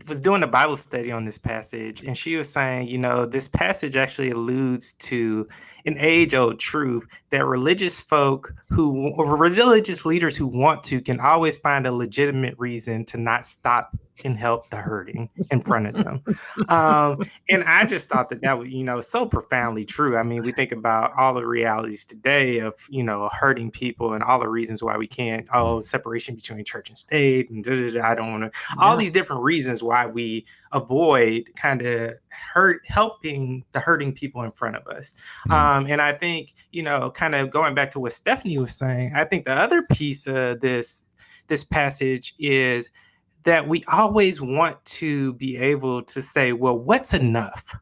was doing a Bible study on this passage, and she was saying, this passage actually alludes to an age-old truth that religious leaders who want to can always find a legitimate reason to not stop and help the hurting in front of them. And I just thought that was, so profoundly true. I mean, we think about all the realities today of, hurting people and all the reasons why we can't, separation between church and state, and I don't want to, all these different reasons why we avoid kind of helping the hurting people in front of us. And I think, kind of going back to what Stephanie was saying, I think the other piece of this passage is that we always want to be able to say, well, what's enough?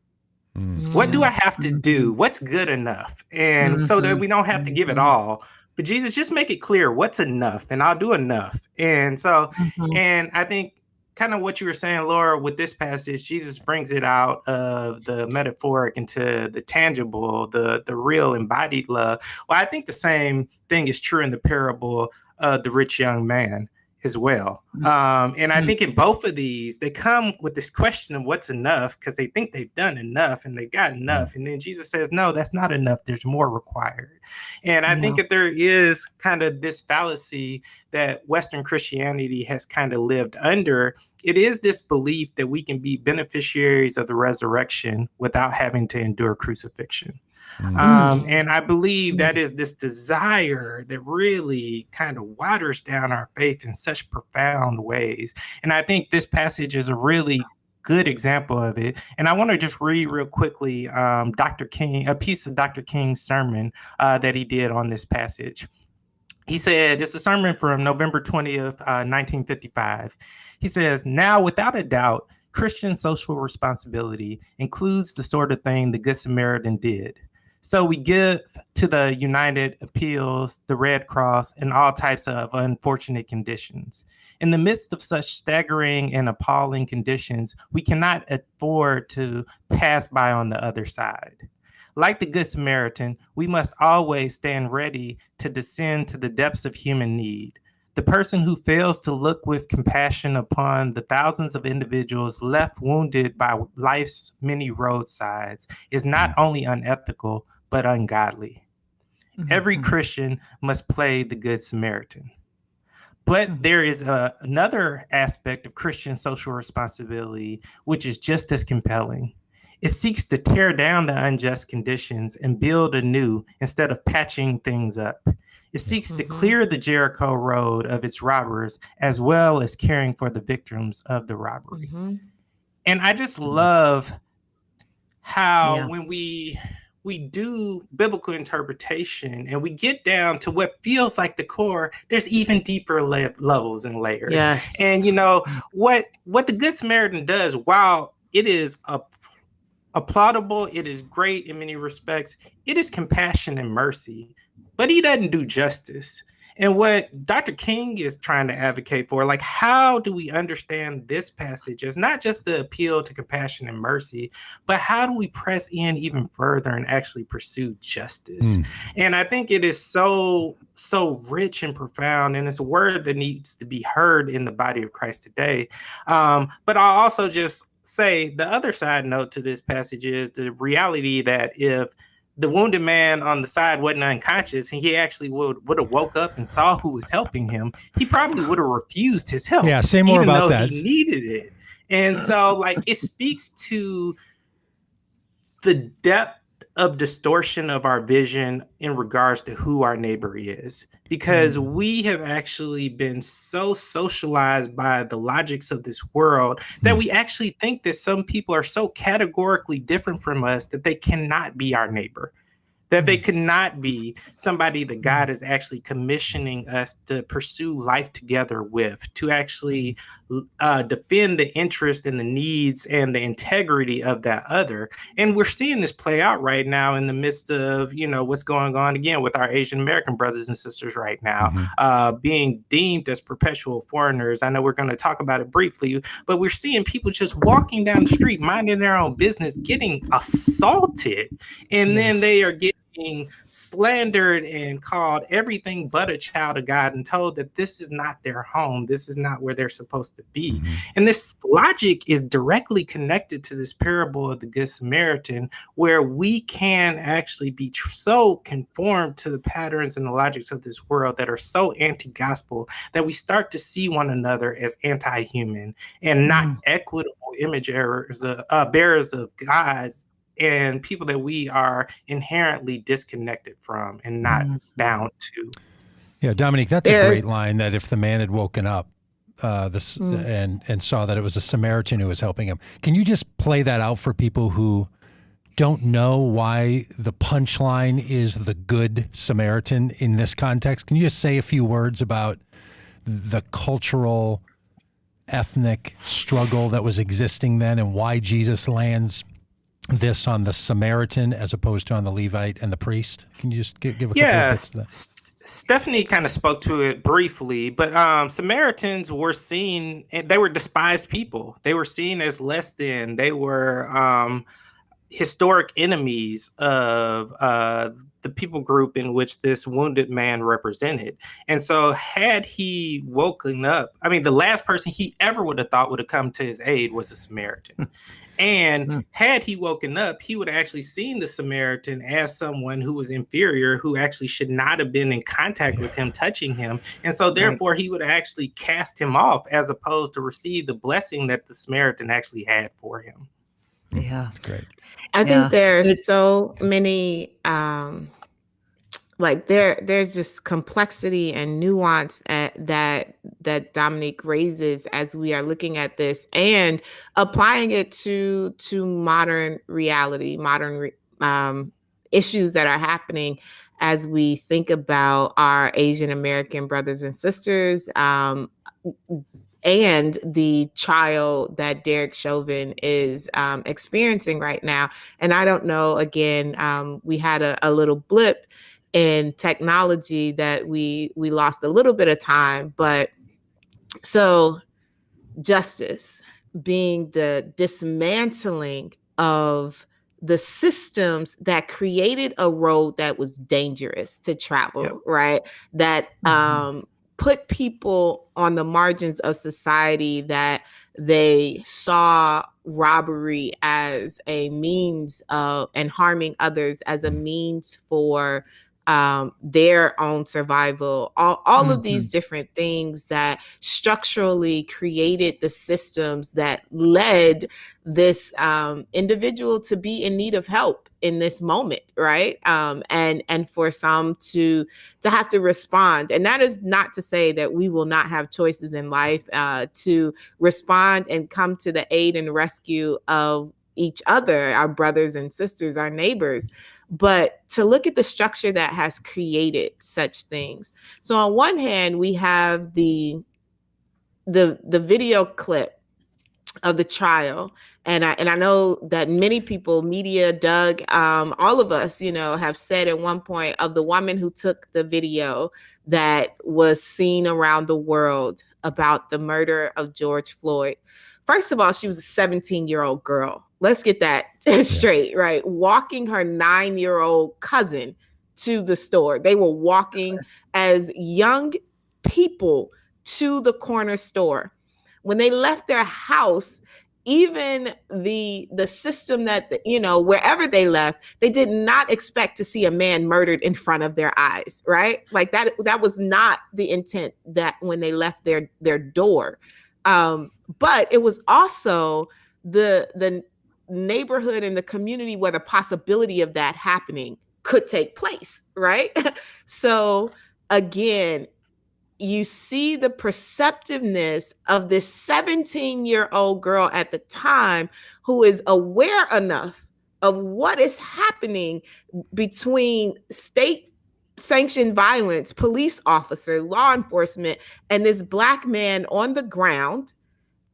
What do I have to do? What's good enough? And so that we don't have to give it all. But Jesus, just make it clear what's enough, and I'll do enough. And so, and I think kind of what you were saying, Laura, with this passage, Jesus brings it out of the metaphoric into the tangible, the real embodied love. Well, I think the same thing is true in the parable of the rich young man as well. And I think in both of these, they come with this question of what's enough, because they think they've done enough and they got enough. And then Jesus says, no, that's not enough. There's more required. And I think that there is kind of this fallacy that Western Christianity has kind of lived under. It is this belief that we can be beneficiaries of the resurrection without having to endure crucifixion. And I believe that is this desire that really kind of waters down our faith in such profound ways. And I think this passage is a really good example of it. And I want to just read real quickly Dr. King, a piece of Dr. King's sermon that he did on this passage. He said, it's a sermon from November 20th, 1955. He says, now, without a doubt, Christian social responsibility includes the sort of thing the Good Samaritan did. So we give to the United Appeals, the Red Cross, and all types of unfortunate conditions. In the midst of such staggering and appalling conditions, we cannot afford to pass by on the other side. Like the Good Samaritan, we must always stand ready to descend to the depths of human need. The person who fails to look with compassion upon the thousands of individuals left wounded by life's many roadsides is not only unethical, but ungodly. Every Christian must play the Good Samaritan. But there is another aspect of Christian social responsibility, which is just as compelling. It seeks to tear down the unjust conditions and build anew instead of patching things up. It seeks to clear the Jericho road of its robbers, as well as caring for the victims of the robbery. And I just love how when we do biblical interpretation and we get down to what feels like the core, there's even deeper levels and layers. Yes. And what the Good Samaritan does, while it is applaudable, it is great in many respects, it is compassion and mercy, but he doesn't do justice. And what Dr. King is trying to advocate for, like, how do we understand this passage as not just the appeal to compassion and mercy, but how do we press in even further and actually pursue justice? And I think it is so rich and profound, and it's a word that needs to be heard in the body of Christ today. But I'll also just say the other side note to this passage is the reality that if the wounded man on the side wasn't unconscious and he actually would have woke up and saw who was helping him, he probably would have refused his help. Yeah, say more about that. He needed it. And so, like, it speaks to the depth of distortion of our vision in regards to who our neighbor is, because we have actually been so socialized by the logics of this world that we actually think that some people are so categorically different from us that they cannot be our neighbor, that they could not be somebody that God is actually commissioning us to pursue life together with, to actually defend the interest and the needs and the integrity of that other. And we're seeing this play out right now in the midst of, what's going on again with our Asian American brothers and sisters right now, being deemed as perpetual foreigners. I know we're going to talk about it briefly, but we're seeing people just walking down the street, minding their own business, getting assaulted. And then they are getting being slandered and called everything but a child of God and told that this is not their home. This is not where they're supposed to be. And this logic is directly connected to this parable of the Good Samaritan, where we can actually be so conformed to the patterns and the logics of this world that are so anti-gospel that we start to see one another as anti-human and not equitable image bearers of God's and people that we are inherently disconnected from and not bound to. Yeah, Dominique, that's a great line, that if the man had woken up and saw that it was a Samaritan who was helping him. Can you just play that out for people who don't know why the punchline is the Good Samaritan in this context? Can you just say a few words about the cultural, ethnic struggle that was existing then and why Jesus lands this on the Samaritan as opposed to on the Levite and the priest? Can you just give a couple of bits of that? Stephanie kind of spoke to it briefly, but Samaritans were seen, they were despised people. They were seen as less than. They were historic enemies of the people group in which this wounded man represented. And so had he woken up, I mean, the last person he ever would have thought would have come to his aid was a Samaritan. And had he woken up, he would have actually seen the Samaritan as someone who was inferior, who actually should not have been in contact with him, touching him. And so therefore he would actually cast him off as opposed to receive the blessing that the Samaritan actually had for him. Yeah. Great. I think there's so many, there's just complexity and nuance that Dominique raises as we are looking at this and applying it to modern reality, modern issues that are happening as we think about our Asian American brothers and sisters, and the trial that Derek Chauvin is experiencing right now. And I don't know, again, we had a little blip in technology that we lost a little bit of time, but so justice being the dismantling of the systems that created a road that was dangerous to travel, right? That put people on the margins of society, that they saw robbery as a means of, and harming others as a means for their own survival, all of these different things that structurally created the systems that led this individual to be in need of help in this moment, right? And for some to have to respond. And that is not to say that we will not have choices in life to respond and come to the aid and rescue of each other, our brothers and sisters, our neighbors, but to look at the structure that has created such things. So on one hand, we have the video clip of the trial. And I know that many people, media, Doug, all of us, have said at one point of the woman who took the video that was seen around the world about the murder of George Floyd. First of all, she was a 17-year-old girl. Let's get that straight, right? Walking her 9-year-old cousin to the store. They were walking as young people to the corner store. When they left their house, even the system that, wherever they left, they did not expect to see a man murdered in front of their eyes, right? Like that was not the intent that when they left their door. But it was also the neighborhood and the community where the possibility of that happening could take place, right? So again, you see the perceptiveness of this 17-year-old girl at the time who is aware enough of what is happening between state-sanctioned violence, police officer, law enforcement, and this Black man on the ground,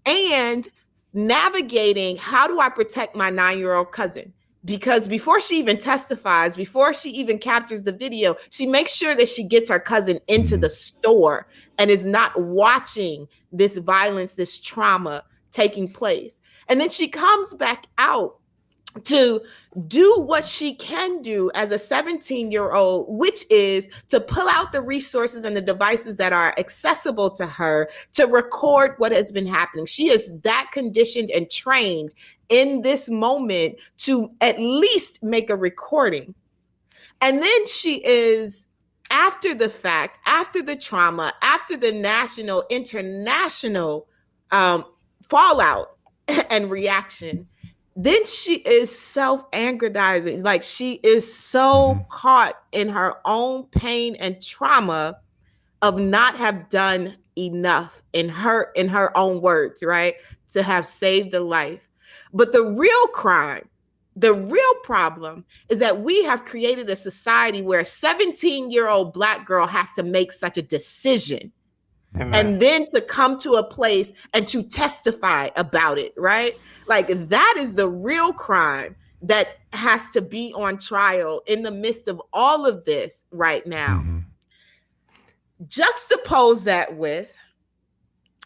and navigating, how do I protect my 9-year-old cousin? Because before she even testifies, before she even captures the video, she makes sure that she gets her cousin into the store and is not watching this violence, this trauma taking place. And then she comes back out to do what she can do as a 17-year-old, which is to pull out the resources and the devices that are accessible to her to record what has been happening. She is that conditioned and trained in this moment to at least make a recording. And then she is, after the fact, after the trauma, after the national, international fallout and reaction, then she is self-aggrandizing. Like, she is so caught in her own pain and trauma of not have done enough, in her own words, right, to have saved the life. But the real crime, the real problem is that we have created a society where a 17-year-old Black girl has to make such a decision. Amen. And then to come to a place and to testify about it, right? Like, that is the real crime that has to be on trial in the midst of all of this right now. Mm-hmm. Juxtapose that with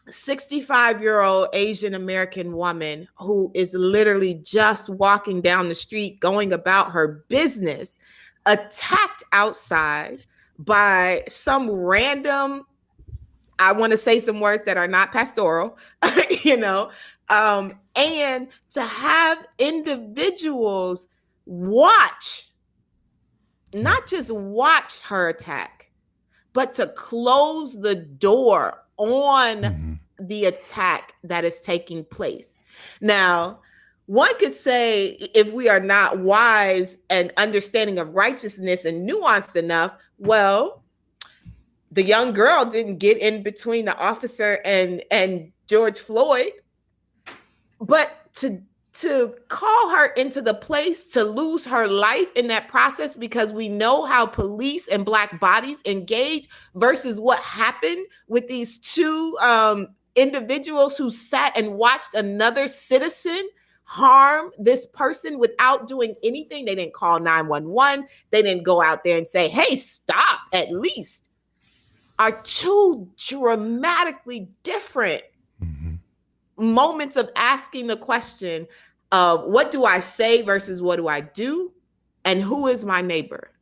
65-year-old Asian American woman who is literally just walking down the street, going about her business, attacked outside by some random, I want to say some words that are not pastoral, and to have individuals watch, not just watch her attack, but to close the door on the attack that is taking place. Now, one could say, if we are not wise and understanding of righteousness and nuanced enough, well, the young girl didn't get in between the officer and George Floyd, but to call her into the place to lose her life in that process, because we know how police and Black bodies engage versus what happened with these two individuals who sat and watched another citizen harm this person without doing anything. They didn't call 911. They didn't go out there and say, hey, stop, at least, are two dramatically different moments of asking the question of what do I say versus what do I do, and who is my neighbor?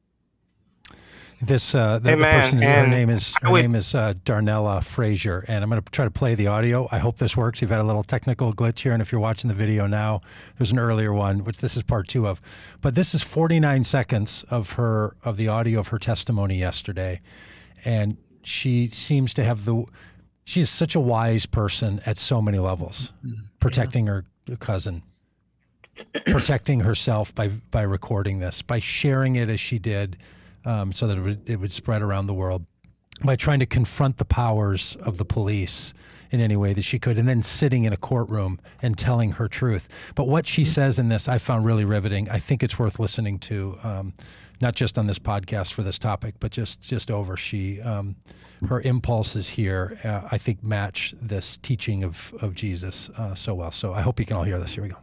This the person, her name is Darnella Frazier, and I'm going to try to play the audio. I hope this works. You've had a little technical glitch here, and if you're watching the video now, there's an earlier one, which this is part 2 of. But this is 49 seconds of the audio of her testimony yesterday, and she seems to have she's such a wise person at so many levels, protecting her cousin, protecting herself by recording this, by sharing it as she did, so that it would spread around the world, by trying to confront the powers of the police in any way that she could, and then sitting in a courtroom and telling her truth. But what she says in this, I found really riveting. I think it's worth listening to, not just on this podcast for this topic, but just over. Her impulses here, I think, match this teaching of Jesus so well. So I hope you can all hear this. Here we go.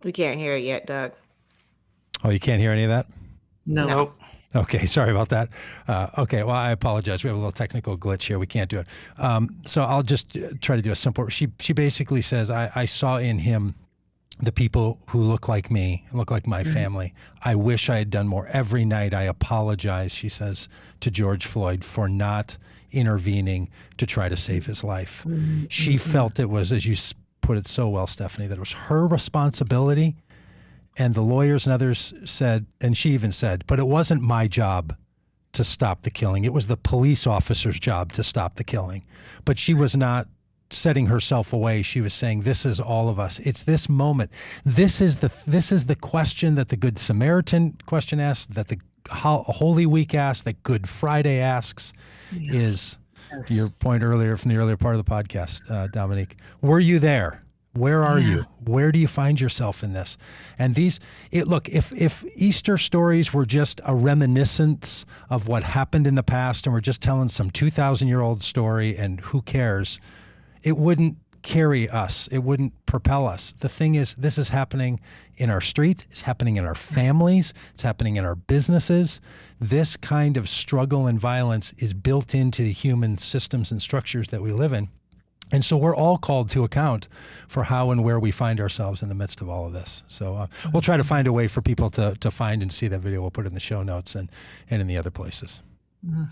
We can't hear it yet, Doug. Oh, you can't hear any of that? No. Okay, sorry about that. Okay, well, I apologize. We have a little technical glitch here. We can't do it. So I'll just try to do a simple. She basically says, I saw in him the people who look like me, look like my family. I wish I had done more. Every night I apologize, she says, to George Floyd for not intervening to try to save his life. She felt it was, as you put it so well, Stephanie, that it was her responsibility. And the lawyers and others said, and she even said, but it wasn't my job to stop the killing. It was the police officer's job to stop the killing. But she was not setting herself away. She was saying, this is all of us. It's this moment. This is the question that the Good Samaritan question asks, that the Holy Week asks, that Good Friday asks, is your point earlier from the earlier part of the podcast, Dominique. Were you there? Where are you? Where do you find yourself in this? And look, if Easter stories were just a reminiscence of what happened in the past and we're just telling some 2,000-year-old story and who cares, it wouldn't carry us. It wouldn't propel us. The thing is, this is happening in our streets. It's happening in our families. It's happening in our businesses. This kind of struggle and violence is built into the human systems and structures that we live in. And so we're all called to account for how and where we find ourselves in the midst of all of this. So we'll try to find a way for people to find and see that video. We'll put it in the show notes and in the other places.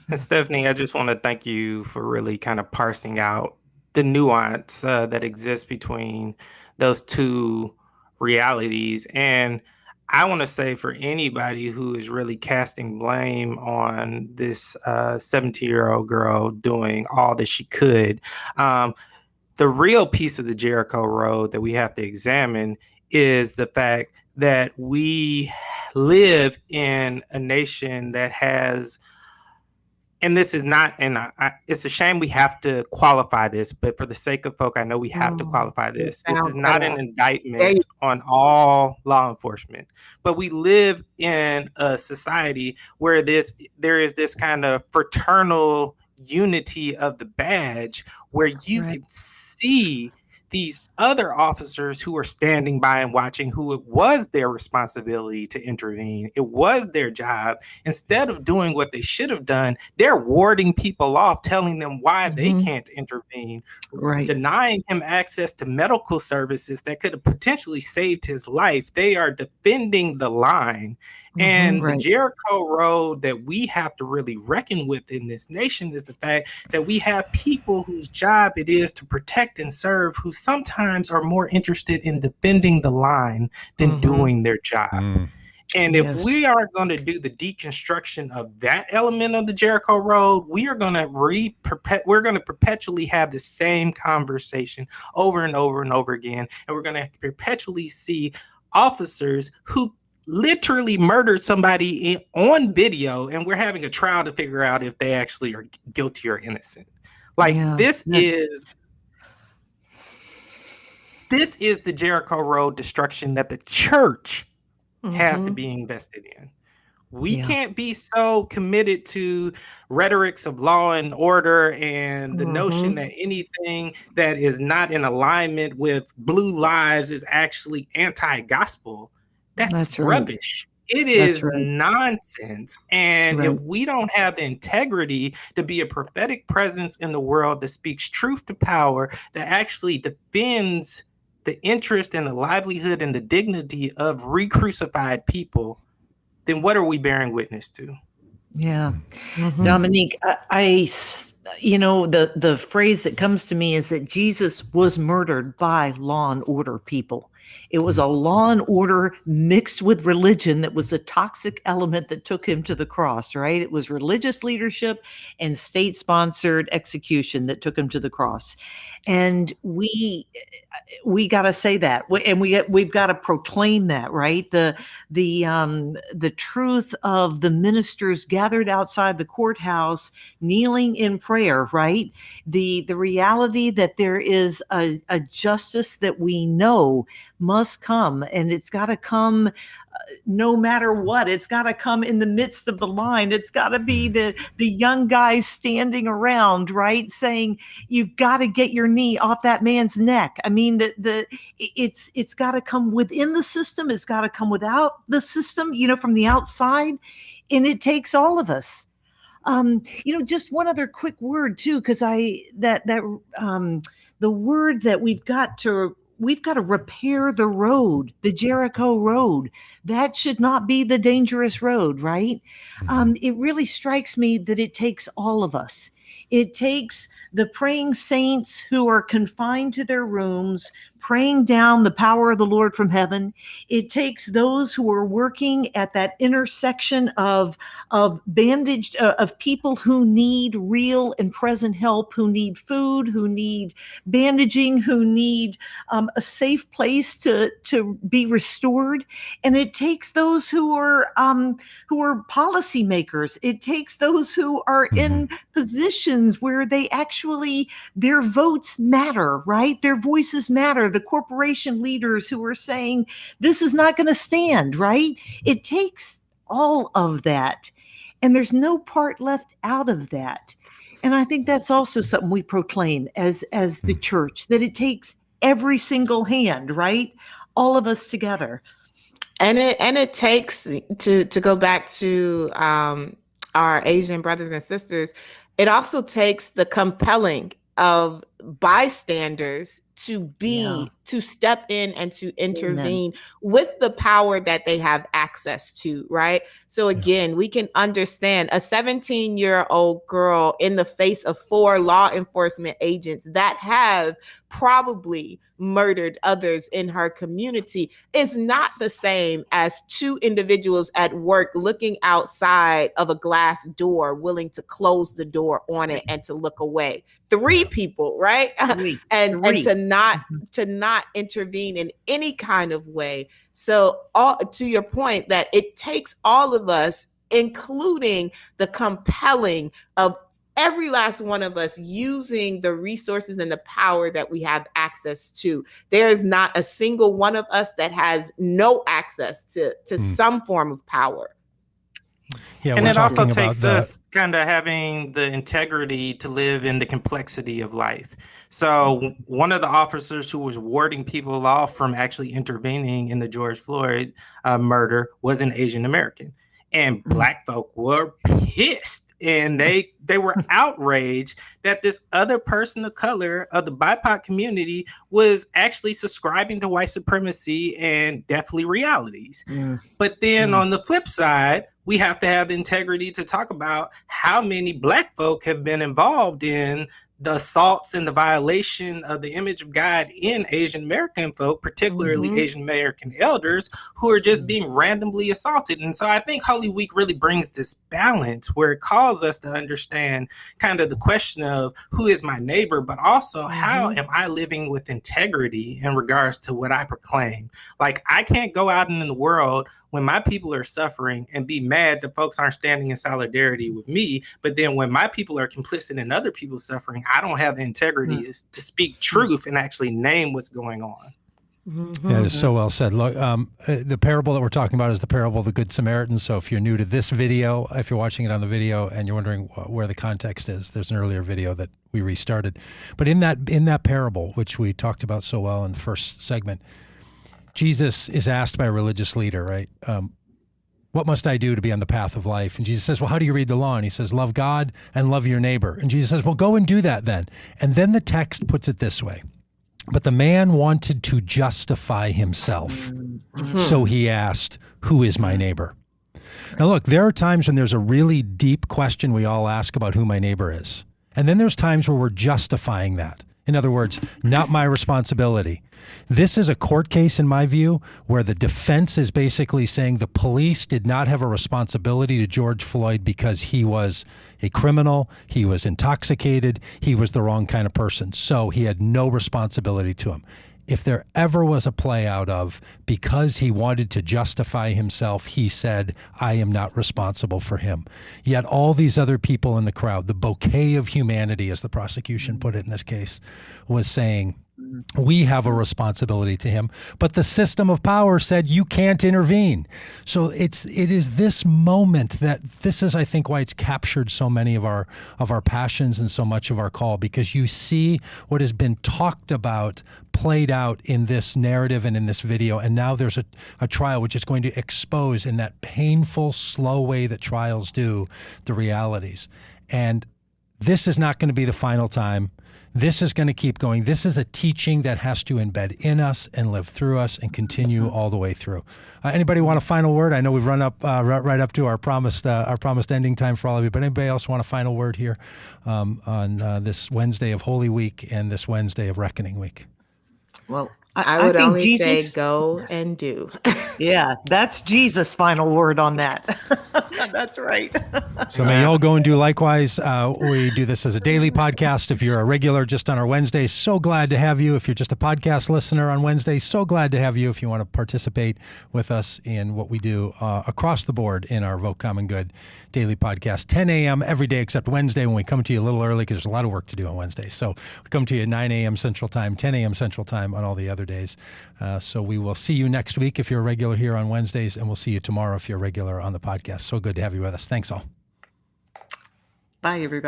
And Stephanie, I just want to thank you for really kind of parsing out the nuance that exists between those two realities. And I want to say, for anybody who is really casting blame on this 17-year-old girl doing all that she could, the real piece of the Jericho Road that we have to examine is the fact that we live in a nation that has, and this is not, and it's a shame we have to qualify this, but for the sake of folk, I know we have to qualify this. This is not an indictment on all law enforcement, but we live in a society where there is this kind of fraternal unity of the badge, where you can see these other officers who are standing by and watching, who it was their responsibility to intervene. It was their job. Instead of doing what they should have done, they're warding people off, telling them why they can't intervene, denying him access to medical services that could have potentially saved his life. They are defending the line. And the Jericho Road that we have to really reckon with in this nation is the fact that we have people whose job it is to protect and serve, who sometimes are more interested in defending the line than doing their job. And if we are going to do the deconstruction of that element of the Jericho Road, we are going to perpetually have the same conversation over and over and over again. And we're going to perpetually see officers who literally murdered somebody on video, and we're having a trial to figure out if they actually are guilty or innocent. This is the Jericho Road destruction that the church has to be invested in. We can't be so committed to rhetorics of law and order and the notion that anything that is not in alignment with blue lives is actually anti-gospel. That's rubbish. It is nonsense. And if we don't have the integrity to be a prophetic presence in the world that speaks truth to power, that actually defends the interest and the livelihood and the dignity of re-crucified people, then what are we bearing witness to? Yeah. Dominique, I the phrase that comes to me is that Jesus was murdered by law and order people. It was a law and order mixed with religion that was a toxic element that took him to the cross, right? It was religious leadership and state-sponsored execution that took him to the cross. And we got to say that, and we've got to proclaim that, right? The truth of the ministers gathered outside the courthouse, kneeling in prayer, right? The reality that there is a justice that we know must come, and it's got to come no matter what. It's got to come in the midst of the line. It's got to be the young guys standing around, right, saying, you've got to get your knee off that man's neck. I mean, it's got to come within the system. It's got to come without the system, from the outside. And it takes all of us. Just one other quick word too, because the word that we've got to repair the road, the Jericho Road. That should not be the dangerous road, right? It really strikes me that it takes all of us. It takes the praying saints who are confined to their rooms, praying down the power of the Lord from heaven. It takes those who are working at that intersection of bandaged, of people who need real and present help, who need food, who need bandaging, who need a safe place to be restored. And it takes those who are policymakers. It takes those who are in positions where their votes matter, right? Their voices matter. The corporation leaders who are saying this is not going to stand, right? It takes all of that. And there's no part left out of that. And I think that's also something we proclaim as the church, that it takes every single hand, right? All of us together. And it takes, to go back to our Asian brothers and sisters, it also takes the compelling of bystanders to step in and to intervene with the power that they have access to, right? So again, we can understand a 17-year-old girl in the face of 4 law enforcement agents that have probably murdered others in her community is not the same as 2 individuals at work looking outside of a glass door, willing to close the door on it and to look away. 3 people, right? And to not intervene in any kind of way. So to your point, that it takes all of us, including the compelling of every last one of us, using the resources and the power that we have access to. There is not a single one of us that has no access to some form of power. Yeah, and it also takes us kind of having the integrity to live in the complexity of life. So one of the officers who was warding people off from actually intervening in the George Floyd murder was an Asian American. And Black folk were pissed, and they were outraged that this other person of color of the BIPOC community was actually subscribing to white supremacy and deathly realities. But then on the flip side, we have to have the integrity to talk about how many Black folk have been involved in the assaults and the violation of the image of God in Asian American folk, particularly Asian American elders, who are just being randomly assaulted. And so I think Holy Week really brings this balance where it calls us to understand kind of the question of who is my neighbor, but also how am I living with integrity in regards to what I proclaim? Like, I can't go out in the world when my people are suffering and be mad that folks aren't standing in solidarity with me. But then when my people are complicit in other people's suffering, I don't have the integrity to speak truth and actually name what's going on. Yeah, it is so well said. Look, the parable that we're talking about is the parable of the Good Samaritan. So if you're new to this video, if you're watching it on the video and you're wondering where the context is, there's an earlier video that we restarted. But in that parable, which we talked about so well in the first segment, Jesus is asked by a religious leader, right? What must I do to be on the path of life? And Jesus says, well, how do you read the law? And he says, love God and love your neighbor. And Jesus says, well, go and do that then. And then the text puts it this way. But the man wanted to justify himself. So he asked, who is my neighbor? Now, look, there are times when there's a really deep question we all ask about who my neighbor is. And then there's times where we're justifying that. In other words, not my responsibility. This is a court case, in my view, where the defense is basically saying the police did not have a responsibility to George Floyd because he was a criminal, he was intoxicated, he was the wrong kind of person. So he had no responsibility to him. If there ever was a play out of, because he wanted to justify himself, he said, I am not responsible for him. Yet all these other people in the crowd, the bouquet of humanity, as the prosecution put it in this case, was saying, we have a responsibility to him, but the system of power said you can't intervene. So it is this moment this is, I think, why it's captured so many of our passions and so much of our call, because you see what has been talked about played out in this narrative and in this video, and now there's a trial which is going to expose, in that painful, slow way that trials do, the realities. And this is not going to be the final time. This is going to keep going. This is a teaching that has to embed in us and live through us and continue all the way through. Anybody want a final word? I know we've run up right up to our promised ending time for all of you, but anybody else want a final word here on this Wednesday of Holy Week and this Wednesday of Reckoning Week? Well, I would think only Jesus, say go and do. Yeah, that's Jesus' final word on that. That's right. So may you all go and do likewise. We do this as a daily podcast. If you're a regular just on our Wednesdays, so glad to have you. If you're just a podcast listener on Wednesdays, so glad to have you. If you want to participate with us in what we do across the board in our Vote Common Good daily podcast, 10 a.m. every day except Wednesday, when we come to you a little early because there's a lot of work to do on Wednesdays. So we come to you at 9 a.m. Central Time, 10 a.m. Central Time on all the other days. So we will see you next week if you're a regular here on Wednesdays, and we'll see you tomorrow if you're a regular on the podcast. So good to have you with us. Thanks all. Bye, everybody.